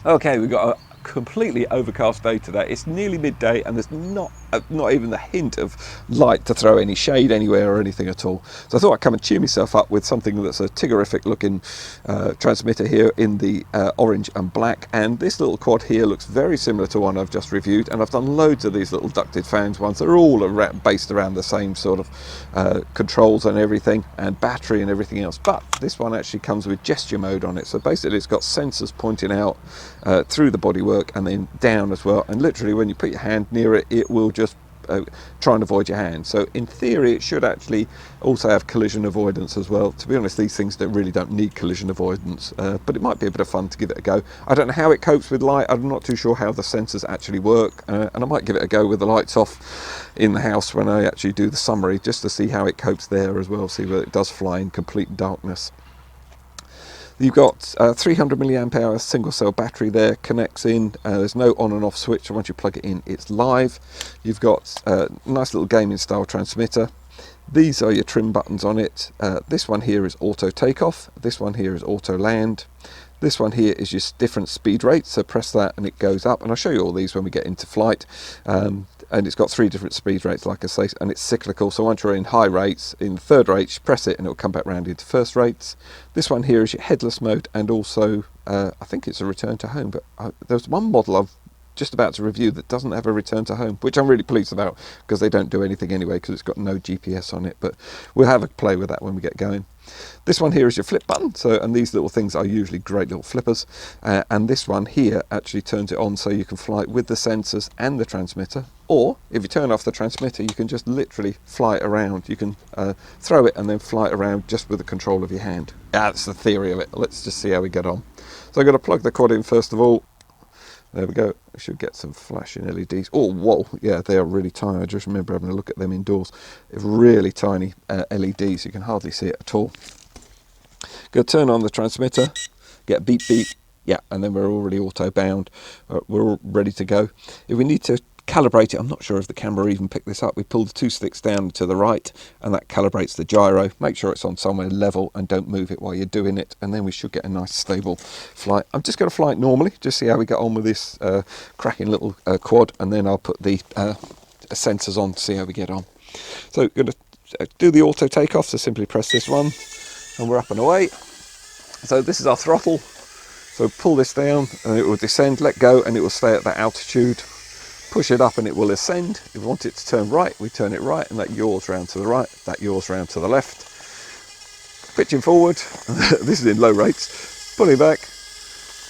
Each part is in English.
Okay, we've got a completely overcast day today. It's nearly midday and there's not even the hint of light to throw any shade anywhere or anything at all. So I thought I'd come and cheer myself up with something that's a Tiggerific looking transmitter here in the orange and black. And this little quad here looks very similar to one I've just reviewed, and I've done loads of these little ducted fans ones. They're all based around the same sort of controls and everything, and battery and everything else. But this one actually comes with gesture mode on it. So basically it's got sensors pointing out through the bodywork and then down as well, and literally when you put your hand near it, it will just try and avoid your hand. So in theory it should actually also have collision avoidance as well. To be honest, these things really don't need collision avoidance, but it might be a bit of fun to give it a go. I don't know how it copes with light. I'm not too sure how the sensors actually work, and I might give it a go with the lights off in the house when I actually do the summary, just to see how it copes there as well, see whether it does fly in complete darkness. You've got 300 milliamp hour single cell battery there, connects in, there's no on and off switch, so once you plug it in it's live. You've got a nice little gaming style transmitter. These are your trim buttons on it. This one here is auto takeoff, this one here is auto land, this one here is just different speed rates, so press that and it goes up, and I'll show you all these when we get into flight. And it's got 3 different speed rates, like I say, and it's cyclical, so once you're in high rates, in third rates, press it and it'll come back round into first rates. This one here is your headless mode, and also I think it's a return to home, but there's one model I've just about to review that doesn't have a return to home, which I'm really pleased about, because they don't do anything anyway, because it's got no GPS on it, but we'll have a play with that when we get going. This one here is your flip button, and these little things are usually great little flippers, and this one here actually turns it on so you can fly it with the sensors and the transmitter, or if you turn off the transmitter you can just literally fly it around. You can throw it and then fly it around just with the control of your hand. That's the theory of it. Let's just see how we get on. So I'm going to plug the quad in first of all. There we go. I should get some flashing LEDs. Oh, whoa, yeah, they are really tiny. I just remember having a look at them indoors. They're really tiny LEDs. You can hardly see it at all. Go turn on the transmitter, get beep beep, yeah, and then we're already auto bound. We're all ready to go. If we need to calibrate it, I'm not sure if the camera even picked this up. We pull the 2 sticks down to the right and that calibrates the gyro. Make sure it's on somewhere level and don't move it while you're doing it, and then we should get a nice stable flight. I'm just going to fly it normally, just see how we get on with this cracking little quad, and then I'll put the sensors on to see how we get on. So going to do the auto takeoff, so simply press this one and we're up and away. So this is our throttle, so pull this down and it will descend, let go and it will stay at that altitude. Push it up and it will ascend. If we want it to turn right, we turn it right, and that yaws round to the right, that yaws round to the left. Pitching forward, this is in low rates, pulling back,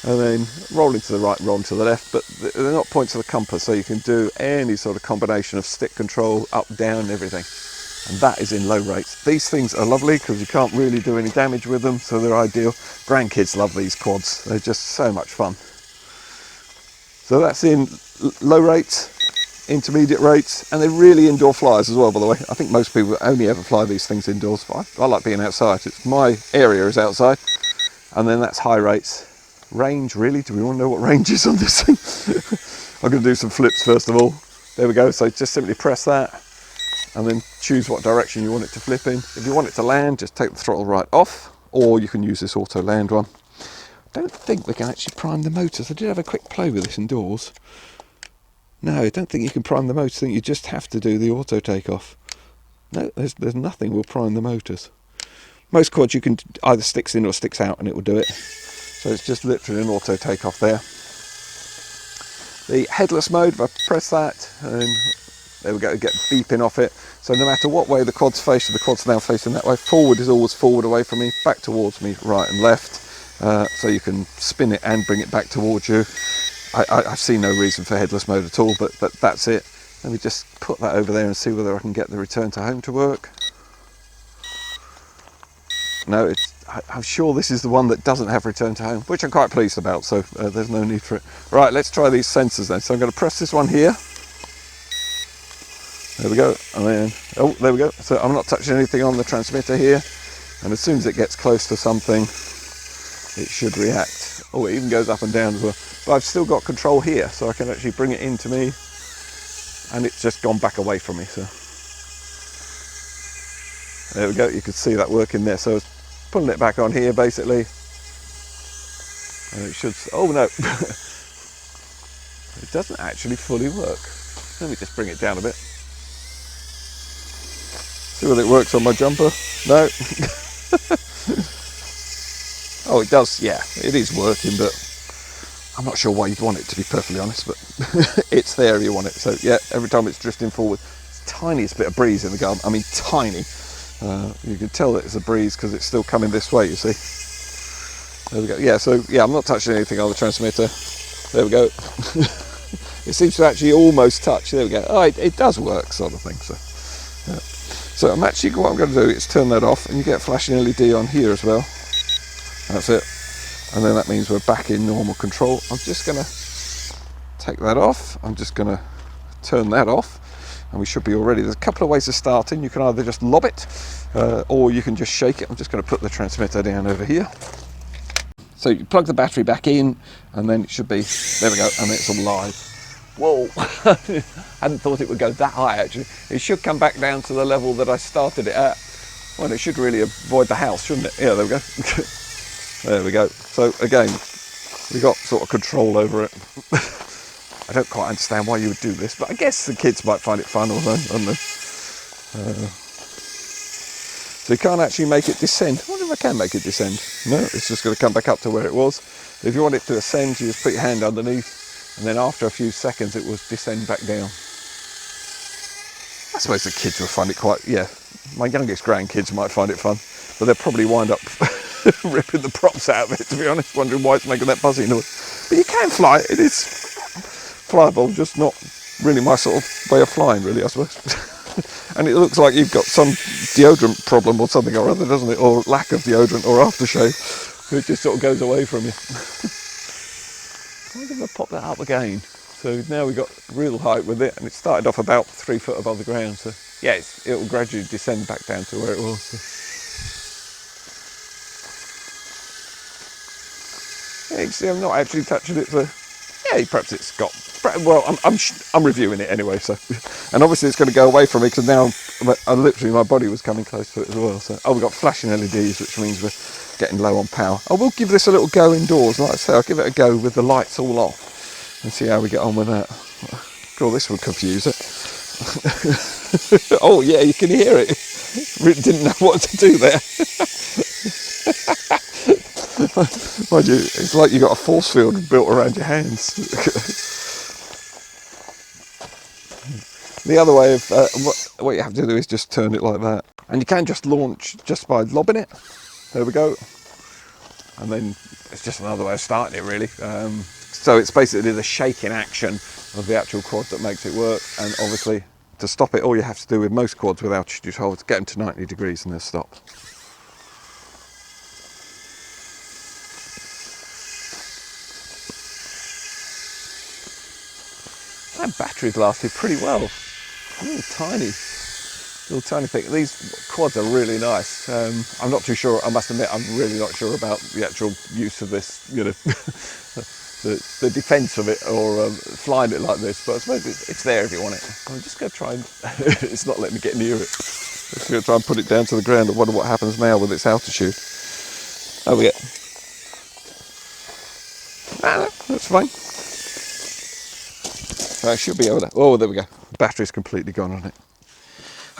and then rolling to the right, rolling to the left, but they're not points of the compass, so you can do any sort of combination of stick control, up, down, everything. And that is in low rates. These things are lovely because you can't really do any damage with them, so they're ideal. Grandkids love these quads, they're just so much fun. So that's in low rates, intermediate rates, and they're really indoor flyers as well, by the way. I think most people only ever fly these things indoors. I like being outside. My area is outside, and then that's high rates. Range, really? Do we want to know what range is on this thing? I'm going to do some flips first of all. There we go. So just simply press that, and then choose what direction you want it to flip in. If you want it to land, just take the throttle right off, or you can use this auto land one. I don't think we can actually prime the motors. I did have a quick play with this indoors. No, I don't think you can prime the motors. I think you just have to do the auto takeoff. No, there's nothing will prime the motors. Most quads you can either sticks in or sticks out and it will do it. So it's just literally an auto takeoff there. The headless mode, if I press that, and there we go, get beeping off it. So no matter what way the quad's facing, the quad's now facing that way. Forward is always forward away from me, back towards me, right and left. So you can spin it and bring it back towards you. I see no reason for headless mode at all, but that's it. Let me just put that over there and see whether I can get the return to home to work. No, I'm sure this is the one that doesn't have return to home, which I'm quite pleased about, so there's no need for it. Right, let's try these sensors then. So I'm going to press this one here. There we go, and then, oh, there we go. So I'm not touching anything on the transmitter here, and as soon as it gets close to something, it should react. Oh, it even goes up and down as well. But I've still got control here, so I can actually bring it into me, and it's just gone back away from me. So there we go, you can see that working there. So I was pulling it back on here basically, And it should, oh no, it doesn't actually fully work. Let me just bring it down a bit. See whether it works on my jumper. No. Oh, it does, yeah, it is working, but I'm not sure why you'd want it, to be perfectly honest, but it's there if you want it. So yeah, every time it's drifting forward, it's the tiniest bit of breeze in the garden. I mean, tiny. You can tell that it's a breeze because it's still coming this way, you see. There we go. Yeah, so yeah, I'm not touching anything on the transmitter. There we go. It seems to actually almost touch. There we go. Oh, it does work, sort of thing. So, yeah. So I'm actually, what I'm going to do is turn that off, and you get flashing LED on here as well. That's it. And then that means we're back in normal control. I'm just going to take that off. I'm just going to turn that off, and we should be all ready. There's a couple of ways of starting. You can either just lob it, or you can just shake it. I'm just going to put the transmitter down over here. So you plug the battery back in, and then it should be, there we go, and it's all live. Whoa, I hadn't thought it would go that high actually. It should come back down to the level that I started it at. Well, it should really avoid the house, shouldn't it? Yeah, there we go. There we go. So again, we got sort of control over it. I don't quite understand why you would do this, but I guess the kids might find it fun or something. So you can't actually make it descend. I wonder if I can make it descend. No, it's just going to come back up to where it was. If you want it to ascend, you just put your hand underneath, and then after a few seconds it will descend back down. I suppose the kids will find it quite, yeah, my youngest grandkids might find it fun, but they'll probably wind up ripping the props out of it, to be honest, wondering why it's making that buzzy noise. But you can fly it, it is flyable, just not really my sort of way of flying, really, I suppose. And it looks like you've got some deodorant problem or something or other, doesn't it? Or lack of deodorant or aftershave. It just sort of goes away from you. I'm going to pop that up again. So now we've got real height with it, and it started off about 3 foot above the ground. So yeah, it will gradually descend back down to where it was. So. Yeah, you can see I'm not actually touching it for. Yeah, perhaps it's got. Well, I'm reviewing it anyway. So, and obviously it's going to go away from me because now literally my body was coming close to it as well. So oh, we've got flashing LEDs, which means we're getting low on power. I will give this a little go indoors. Like I say, I'll give it a go with the lights all off and see how we get on with that. God, this would confuse it. Oh yeah, you can hear it. Really didn't know what to do there. Mind you, it's like you got a force field built around your hands. The other way of what you have to do is just turn it like that, and you can just launch just by lobbing it. There we go. And then it's just another way of starting it, really. So it's basically the shaking action of the actual quad that makes it work. And obviously, to stop it, all you have to do with most quads with altitude hold is get them to 90 degrees and they'll stop. That battery's lasted pretty well. Little tiny thing. These quads are really nice. I'm not too sure, I must admit, I'm really not sure about the actual use of this, you know, the defence of it, or flying it like this, but I suppose it's there if you want it. I'm just going to try and, it's not letting me get near it. I'm just going to try and put it down to the ground. I wonder what happens now with its altitude. Oh, we get. No, that's fine. I should be able to, oh, there we go. The battery's completely gone on it.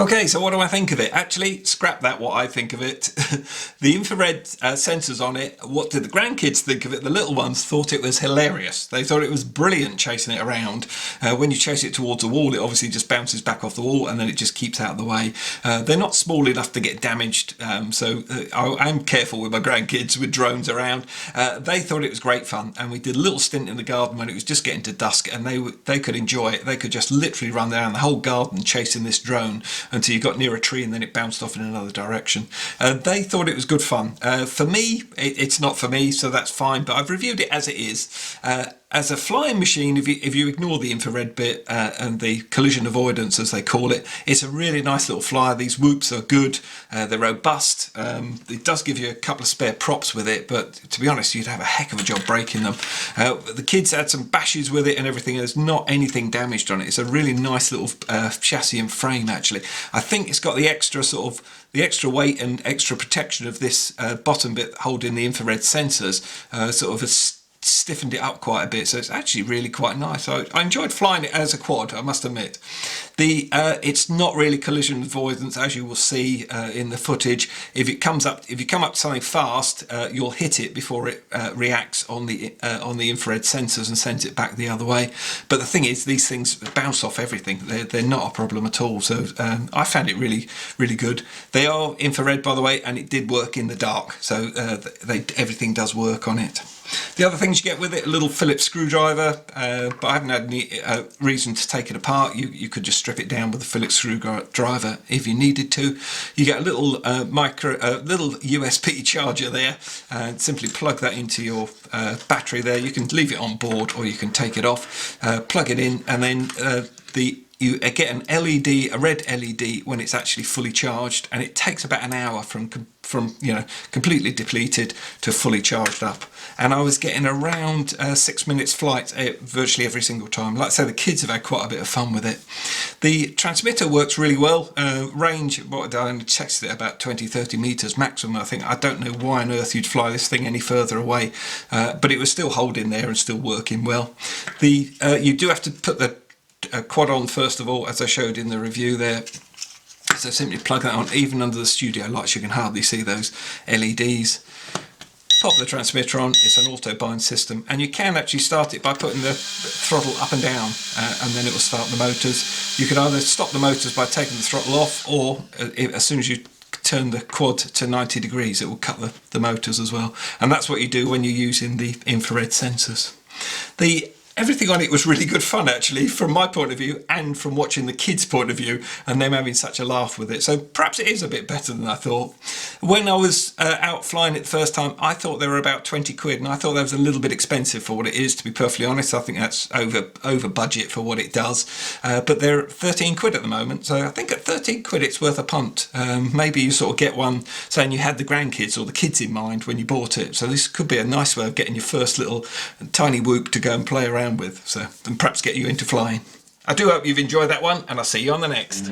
Okay, so what do I think of it? Actually, scrap that, what I think of it. The infrared sensors on it, what did the grandkids think of it? The little ones thought it was hilarious. They thought it was brilliant chasing it around. When you chase it towards a wall, it obviously just bounces back off the wall and then it just keeps out of the way. They're not small enough to get damaged, so I'm careful with my grandkids with drones around. They thought it was great fun, and we did a little stint in the garden when it was just getting to dusk, and they could enjoy it. They could just literally run down the whole garden chasing this drone until you got near a tree and then it bounced off in another direction. They thought it was good fun. For me, it's not for me, so that's fine, but I've reviewed it as it is. As a flying machine, if you ignore the infrared bit and the collision avoidance, as they call it, it's a really nice little flyer. These whoops are good, they're robust. It does give you a couple of spare props with it, but to be honest, you'd have a heck of a job breaking them. The kids had some bashes with it and everything. There's not anything damaged on it. It's a really nice little chassis and frame, actually. I think it's got the extra weight and extra protection of this bottom bit holding the infrared sensors, sort of stiffened it up quite a bit, so it's actually really quite nice. I enjoyed flying it as a quad, I must admit. It's not really collision avoidance, as you will see in the footage. If you come up to something fast, you'll hit it before it reacts on the infrared sensors and sends it back the other way. But the thing is, these things bounce off everything. They're not a problem at all. So I found it really, really good. They are infrared, by the way, and it did work in the dark. So everything does work on it. The other things you get with it, a little Phillips screwdriver, but I haven't had any reason to take it apart. You could just strip it down with a Phillips screwdriver if you needed to. You get a little little USB charger there, and simply plug that into your battery there. You can leave it on board or you can take it off, plug it in, and then you get an LED, a red LED, when it's actually fully charged, and it takes about an hour from completely depleted to fully charged up. And I was getting around 6 minutes flight virtually every single time. Like I say, the kids have had quite a bit of fun with it. The transmitter works really well. Range, what I only tested it about 20-30 meters maximum, I think. I don't know why on earth you'd fly this thing any further away, but it was still holding there and still working well. You do have to put the quad on first of all, as I showed in the review there. So simply plug that on. Even under the studio lights you can hardly see those LEDs. Pop the transmitter on. It's an auto bind system, and you can actually start it by putting the throttle up and down, and then it will start the motors. You can either stop the motors by taking the throttle off, or as soon as you turn the quad to 90 degrees it will cut the motors as well. And that's what you do when you're using the infrared sensors. Everything on it was really good fun, actually, from my point of view and from watching the kids' point of view and them having such a laugh with it. So perhaps it is a bit better than I thought. When I was out flying it the first time, I thought they were about 20 quid, and I thought that was a little bit expensive for what it is, to be perfectly honest. I think that's over budget for what it does. But they're 13 quid at the moment, so I think at 13 quid it's worth a punt. Maybe you sort of get one saying you had the grandkids or the kids in mind when you bought it. So this could be a nice way of getting your first little tiny whoop to go and play around with, and perhaps get you into flying. I do hope you've enjoyed that one, and I'll see you on the next.